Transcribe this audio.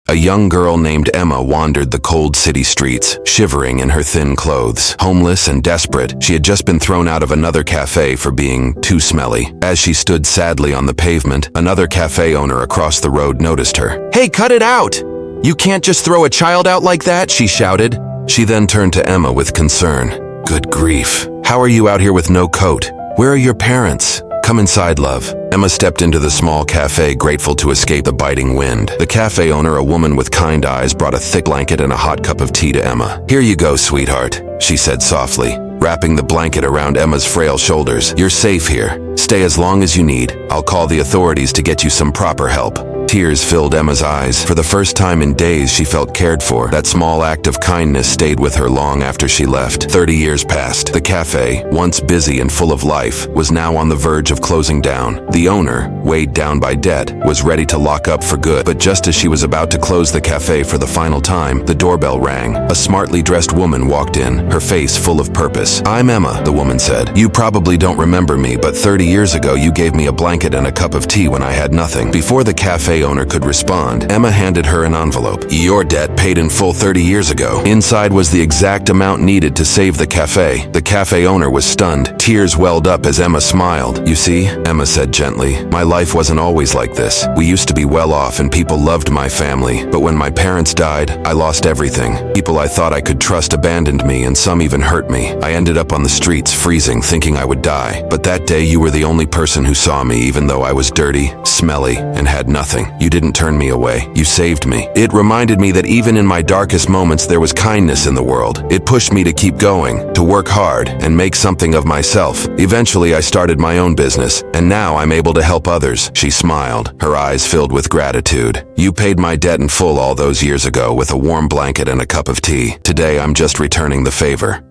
A young girl named Emma wandered the cold city streets, shivering in her thin clothes. Homeless and desperate, she had just been thrown out of another cafe for being too smelly. As she stood sadly on the pavement, another cafe owner across the road noticed her. "Hey, cut it out! You can't just throw a child out like that," she shouted. She then turned to Emma with concern. "Good grief. How are you out here with no coat? Where are your parents? Come inside, love." Emma stepped into the small cafe, grateful to escape the biting wind. The cafe owner, a woman with kind eyes, brought a thick blanket and a hot cup of tea to Emma. "Here you go, sweetheart," she said softly, wrapping the blanket around Emma's frail shoulders. "You're safe here. Stay as long as you need. I'll call the authorities to get you some proper help." Tears filled Emma's eyes. For the first time in days, she felt cared for. That small act of kindness stayed with her long after she left. 30 years passed. The cafe, once busy and full of life, was now on the verge of closing down. The owner, weighed down by debt, was ready to lock up for good. But just as she was about to close the cafe for the final time, the doorbell rang. A smartly dressed woman walked in, her face full of purpose. "I'm Emma," the woman said. "You probably don't remember me, but 30 years ago you gave me a blanket and a cup of tea when I had nothing." Before the cafe owner could respond, Emma handed her an envelope. "Your debt paid in full 30 years ago." Inside was the exact amount needed to save the cafe. The cafe owner was stunned. Tears welled up as Emma smiled. "You see," Emma said gently, "my life wasn't always like this. We used to be well off and people loved my family. But when my parents died, I lost everything. People I thought I could trust abandoned me, and some even hurt me. I ended up on the streets, freezing, thinking I would die. But that day you were the only person who saw me, even though I was dirty, smelly, and had nothing. You didn't turn me away. You saved me. It reminded me that even in my darkest moments there was kindness in the world. It pushed me to keep going, to work hard, and make something of myself. Eventually I started my own business, and now I'm able to help others." She smiled, her eyes filled with gratitude. "You paid my debt in full all those years ago with a warm blanket and a cup of tea. Today I'm just returning the favor."